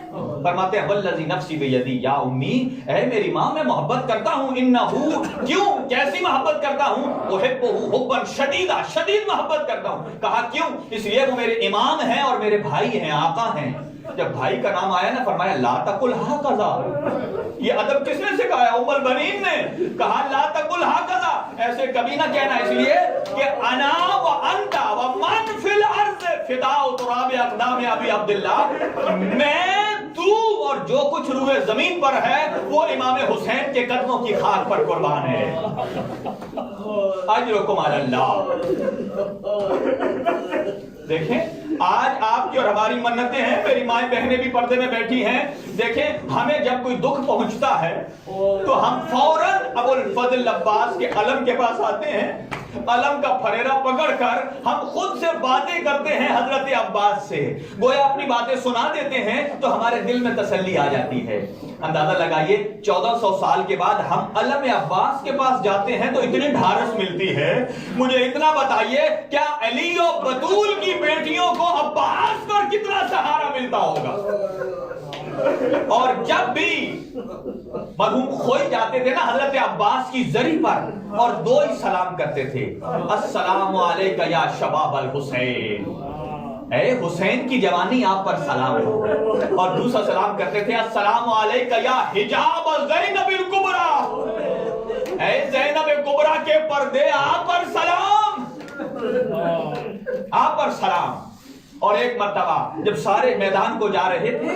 فرماتے ہیں والذی نفسی بیدی یا امی، اے میری ماں میں محبت کرتا ہوں، انہو، کیوں، کیسی محبت کرتا ہوں؟ احبہ حبا شدیدا، شدید محبت کرتا ہوں۔ کہا کیوں؟ اس لیے وہ میرے امام ہیں اور میرے بھائی ہیں، آقا ہیں۔ جب بھائی کا نام آیا نا فرمایا لا تقل ھکذا، یہ ادب کس نے سکھایا؟ ام البنین نے کہا لا تقل ھکذا، ایسے کبھی نہ کہنا، اس لیے کہ انا و انت و من فی الارض فداء تراب اقدام ابی عبداللہ، میں، تو اور جو کچھ روئے زمین پر ہے وہ امام حسین کے قدموں کی خاک پر قربان ہے۔ اجرکم علی اللہ۔ دیکھیں آج آپ کی اور ہماری منتیں ہیں، میری مائیں بہنیں بھی پردے میں بیٹھی ہیں، دیکھیں ہمیں جب کوئی دکھ پہنچتا ہے تو ہم فوراً ابو الفضل عباس کے علم کے پاس آتے ہیں، علم کا پھریرا پکڑ کر ہم خود سے باتیں کرتے ہیں حضرت عباس سے، گویا اپنی باتیں سنا دیتے ہیں تو ہمارے دل میں تسلی آ جاتی ہے۔ اندازہ لگائیے 1400 سال کے بعد ہم علم عباس کے پاس جاتے ہیں تو اتنی ڈھارس ملتی ہے۔ مجھے اتنا بتائیے کیا علی و بطول کی بیٹیوں کو عباس پر کتنا سہارا ملتا ہوگا؟ اور جب بھی مرحوم کھوئی جاتے تھے نا حضرت عباس کی زری پر، اور دو ہی سلام کرتے تھے، السلام علیکہ یا شباب الحسین، اے حسین کی جوانی آپ پر سلام ہو، اور دوسرا سلام کرتے تھے السلام علیکہ یا حجاب زینب الکبریٰ، اے زینب کبریٰ کے پردے آپ پر سلام، آپ پر سلام۔ اور ایک مرتبہ جب سارے میدان کو جا رہے تھے،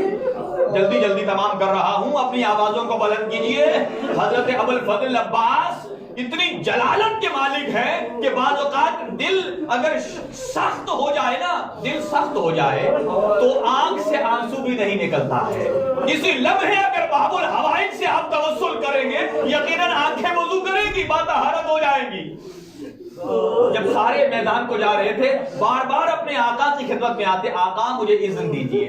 جلدی جلدی تمام کر رہا ہوں، اپنی آوازوں کو بلند کیجئے، حضرت ابو الفضل عباس اتنی جلالت کے مالک ہیں کہ بعض اوقات دل اگر سخت ہو جائے نا، دل سخت ہو جائے تو آنکھ سے آنسو بھی نہیں نکلتا ہے۔ اسی لمحے اگر باب الحوائج سے آپ توسل کریں گے یقیناً آنکھیں وضو کریں گی، باتہارت ہو جائیں گی۔ جب سارے میدان کو جا رہے تھے بار بار اپنے آقا کی خدمت میں آتے، آقا مجھے اذن دیجئے۔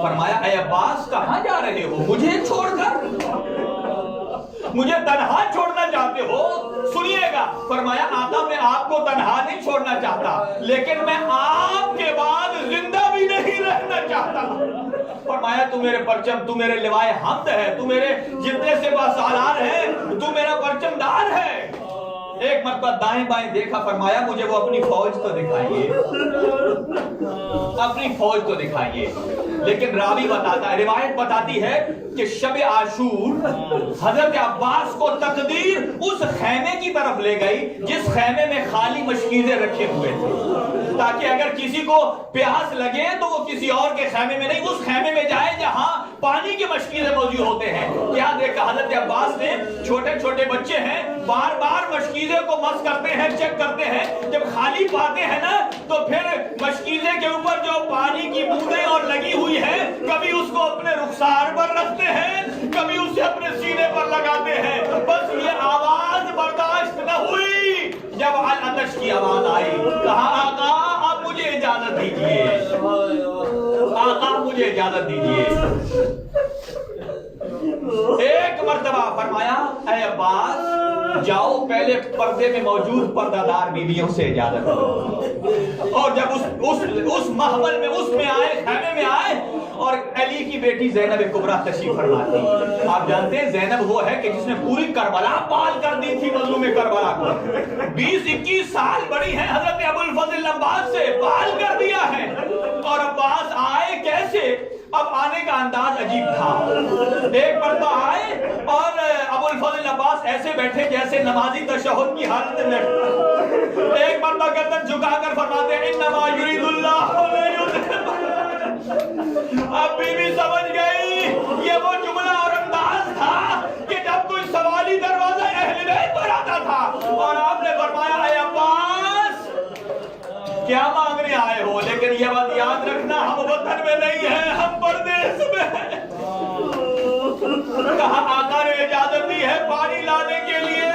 فرمایا اے عباس کہاں جا رہے ہو مجھے چھوڑ کر؟ مجھے تنہا چھوڑنا چاہتے ہو؟ سنیے گا، فرمایا آقا میں آپ کو تنہا نہیں چھوڑنا چاہتا، لیکن میں آپ کے بعد زندہ بھی نہیں رہنا چاہتا۔ فرمایا تو میرے پرچم، تو میرے لوائے حمد ہے، تو میرے جتنے سے سالار ہے، تو میرا پرچم دار ہے۔ ایک مرتبہ دائیں بائیں دیکھا، فرمایا مجھے وہ اپنی فوج تو دکھائیے، اپنی فوج تو دکھائیے۔ لیکن راوی بتاتا ہے، روایت بتاتی ہے کہ شب عاشور حضرت عباس کو تقدیر اس خیمے کی طرف لے گئی جس خیمے میں خالی مشکیزیں رکھے ہوئے تھے، تاکہ اگر کسی کو پیاس لگے تو وہ کسی اور کے خیمے میں نہیں، اس خیمے میں جائے جہاں پانی کے مشکیزیں موجود ہوتے ہیں۔ کیا دیکھا حضرت عباس نے، چھوٹے چھوٹے بچے ہیں، بار بار مشکیزیں کو مس کرتے ہیں، چیک کرتے ہیں، جب خالی پاتے ہیں نا تو پھر مشکیزے کے اوپر جو پانی کی بوندیں اور لگی ہوئی ہے، کبھی اس کو اپنے رخسار پر رکھتے ہیں، کبھی اسے اپنے سینے پر لگاتے ہیں۔ بس یہ آواز برداشت نہ ہوئی، جب العطش کی آواز آئی، کہا آقا آپ مجھے اجازت دیجئے، آقا مجھے اجازت دیجئے۔ ایک مرتبہ فرمایا اے عباس جاؤ پہلے پردے میں موجود پردہ دار بیویوں سے اجازت دو۔ اور جب اس محفل میں اس میں آئے، خیمے میں آئے، اور علی کی بیٹی زینب کبریٰ تشریف فرما تھی۔ آپ جانتے ہیں زینب وہ ہے کہ جس نے پوری کربلا پال کر دی تھی، مظلوم کربلا کو 20-21 سال بڑی ہے حضرت ابو الفضل عباس سے، پال کر دیا ہے۔ اور عباس آئے کیسے؟ اب آنے کا انداز عجیب تھا۔ ایک مرتبہ آئے اور ابو الفضل عباس ایسے بیٹھے جیسے نمازی تشہد کی حالت میں، ایک مرتبہ گردن جھکا کر فرماتے ہیں انما یرید اللہ۔ اب بیوی سمجھ گئی یہ وہ جملہ اور انداز تھا کہ جب کوئی سوالی دروازہ اہل بیت پر آتا تھا اور آپ نے فرمایا اے عباس کیا مانگنے آئے ہو؟ لیکن یہ بات یاد رکھنا ہم وطن میں نہیں ہیں، ہم پردیس میں ہیں۔ کہا آقا نے اجازت دی ہے پانی لانے کے لیے،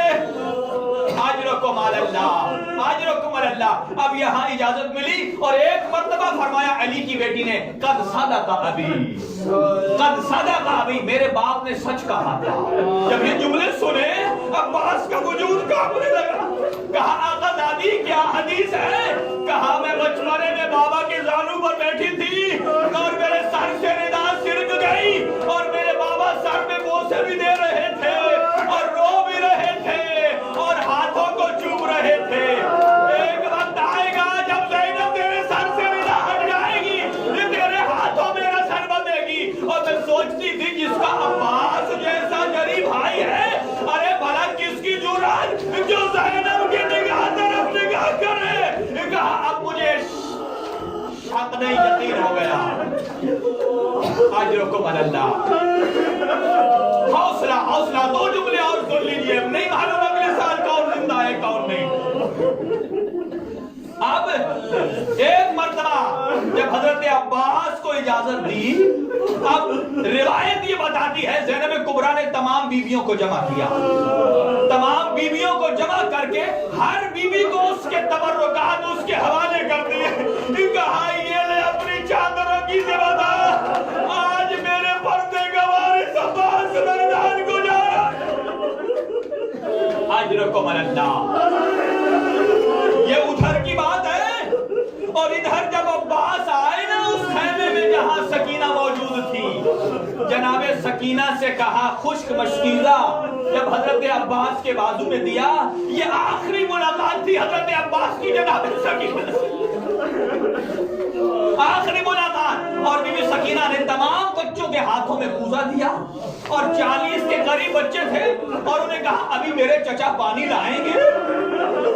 اجرکم علی اللہ، اجرکم علی اللہ۔ اب یہاں اجازت ملی اور ایک مرتبہ فرمایا علی کی بیٹی نے قد صدق ابی، قد صدق ابی، میرے باپ نے سچ کہا تھا۔ جب یہ جملے سنے عباس کا وجود کانپنے لگا۔ کہا آقا دادی کیا حدیث ہے؟ کہا میں بچپنے میں بابا کے زانو پر بیٹھی تھی اور میرے سر سے ندا سرک گئی اور میرے بابا سر میں بوسے بھی دے رہے تھے اور رو بھی رہے تھے اور ہاتھوں کو چوم رہے تھے۔ ایک وقت آئے گا جب زینب تیرے سر سے ندا ہٹ جائے گی، یہ تیرے ہاتھوں میرا سر بدے گی۔ اور میں سوچتی تھی جس کا عباس جیسا جری بھائی ہے، ارے بھلا کس کی جرات جو زینب کی نگاہ طرف نگاہ کرے۔ کہا اب مجھے شک نہیں یقین ہو گیا۔ اجرکم علی اللہ۔ حوصلہ حوصلہ، دو جملے اور سن لیجئے، نہیں معلوم اگلے سال کون زندہ ہے کون نہیں۔ اب ایک مرتبہ جب حضرت عباس کو اجازت دی، اب روایت یہ بتاتی ہے زینب کبریٰ نے تمام بیویوں کو جمع کیا، تمام بیویوں کو جمع کر کے ہر بیوی کو اس کے تبرکات اس کے حوالے کر دیے، کہا یہ لے اپنی چادروں کی ذمہ دار، آج میرے پردے کا وارث عباس میدان کو جا رہا ہے۔ اجرکم اللہ۔ یہ ادھر کی بات ہے، اور ادھر جب عباس آئے نا اس خیمے میں جہاں سکینہ موجود تھی، جناب سکینہ سے کہا خشک مشکیزہ، جب حضرت عباس کے بازو میں دیا، یہ آخری ملاقات تھی حضرت عباس کی جناب سکینہ سے، آخری ملاقات، اور بی بی سکینہ نے تمام بچوں کے ہاتھوں میں کوزہ دیا، اور 40 کے قریب بچے تھے، اور انہیں کہا ابھی میرے چچا پانی لائیں گے،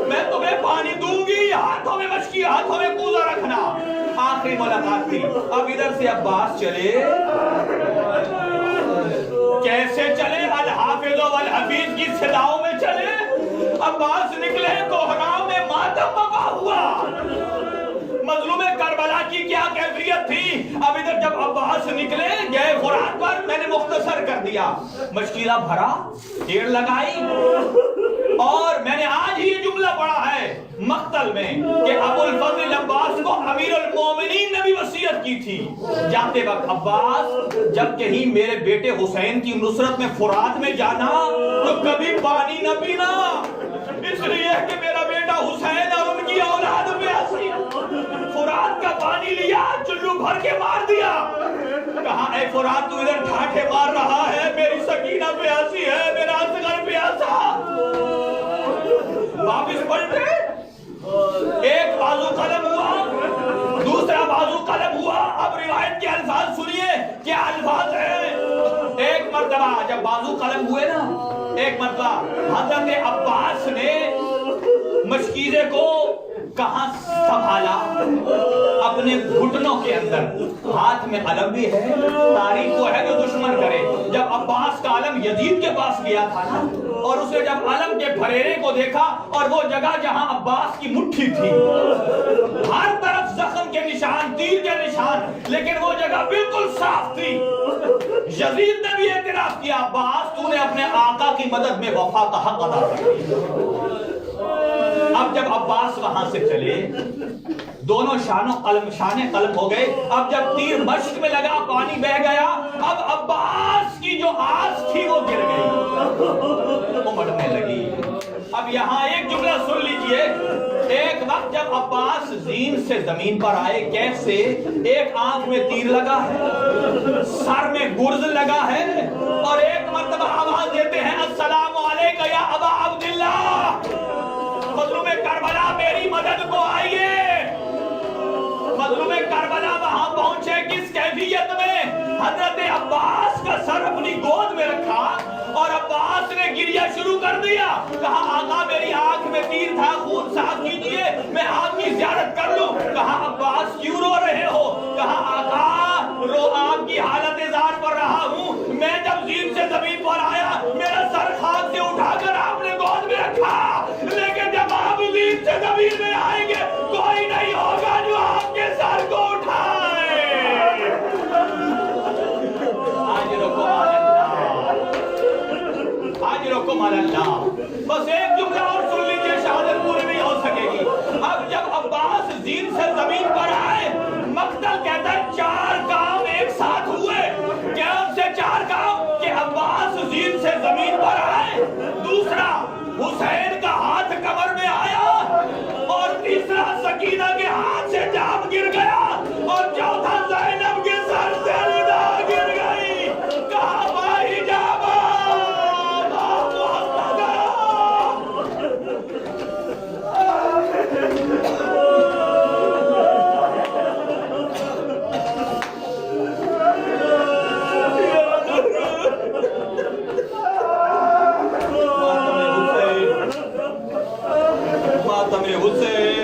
میں تمہیں پانی دوں گی، ہاتھوں میں مشکی، ہاتھوں میں کوزہ رکھنا۔ آخری ملاقات تھی۔ اب ادھر سے عباس چلے، کیسے چلے؟ الحافظ والحفیظ کی صداؤں میں چلے۔ عباس نکلے، کوہراؤ میں ماتم بپا ہوا۔ مظلوم کربلا کی کیا کیفیت تھی؟ اب ادھر جب عباس نکلے گئے فرات پر، میں نے مختصر کر دیا، مشکلہ بھرا، ڈیڑھ لگائی، اور میں نے آج ہی یہ جملہ پڑھا ہے مقتل میں کہ ابو الفضل عباس کو امیر المومنین نے بھی وصیت کی تھی، جاتے وقت عباس جب کہیں میرے بیٹے حسین کی نصرت میں فرات میں جانا تو کبھی پانی نہ پینا، اس لیے کہ میرا بیٹا حسین اور ان کی اولاد پیاسی۔ فرات کا پانی لیا، چلو بھر کے مار دیا، کہا اے فرات تو ادھر ٹھاٹھے مار رہا ہے، میری سکینہ پیاسی ہے، میرا اصغر پیاسا۔ واپس پلٹے، ایک بازو قلم ہوا، دوسرا بازو قلم ہوا۔ اب روایت کے الفاظ سنیے، کیا الفاظ ہیں؟ ایک مرتبہ جب بازو قلم ہوئے نا، ایک مرتبہ حضرت عباس نے مشکیزے کو کہاں سنبھالا؟ اپنے گھٹنوں کے اندر، ہاتھ میں علم بھی ہے، تاریخ کو ہے جو دشمن کرے۔ جب عباس کا علم یزید کے پاس گیا تھا نا، اور اسے جب علم کے پھریرے کو دیکھا، اور وہ جگہ جہاں عباس کی مٹھی تھی، ہر طرف زخم کے نشان، تیر کے نشان، لیکن وہ جگہ بالکل صاف تھی۔ یزید نے بھی اعتراف کیا، عباس تو نے اپنے آقا کی مدد میں وفا کا حق ادا کر دیا۔ اب جب عباس وہاں سے چلے، دونوں شانے قلم ہو گئے، اب جب تیر مشق میں لگا، پانی بہ گیا، اب عباس کی جو آس تھی وہ گر گئی، امڑنے لگی۔ اب یہاں ایک جملہ سن لیجئے، ایک وقت جب عباس زین سے زمین پر آئے، کیسے؟ ایک آنکھ میں تیر لگا ہے، سر میں گرز لگا ہے، اور ایک مرتبہ آواز دیتے ہیں السلام علیکہ یا ابا عبداللہ، مظلوم کربلا میری مدد کو آئیے۔ مظلوم کربلا وہاں پہنچے کس کیفیت میں؟ حضرت عباس کا سر اپنی گود میں رکھا، اور عباس نے گریہ شروع کر دیا، کہا آقا میری آنکھ میں تیر تھا، خون صاف کیجئے، میں آپ کی زیارت کر لوں۔ کہا عباس کیوں رو رہے ہو؟ کہا آقا آپ کی حالت اظہار پر رہا ہوں، میں جب زین سے زمین پر آیا، میرا سر خاک سے اٹھا کر آپ نے گود میں رکھا، لیکن جب آپ زین سے زمین میں آئیں گے، کوئی نہیں ہوگا جو آپ کے سر کو اٹھائے۔ آجرکم اللہ۔ بس ایک جملہ اور سن لیجئے، شہادت پوری نہیں ہو سکے گی۔ اب جب عباس زین سے زمین پر آئے، مقتل کہتا ہے 4 کام ایک ساتھ ہوئے۔ کیا ان سے 4 کام؟ کہ عباس زین سے زمین پر آئے، دوسرا حسین کا ہاتھ کمر میں آیا، اور تیسرا سکینہ کے ہاتھ سے جام گر گیا، اور چوتھا زینب کے سر سے ردا گر گئی۔ کہا بھائی جابا ماتم حسین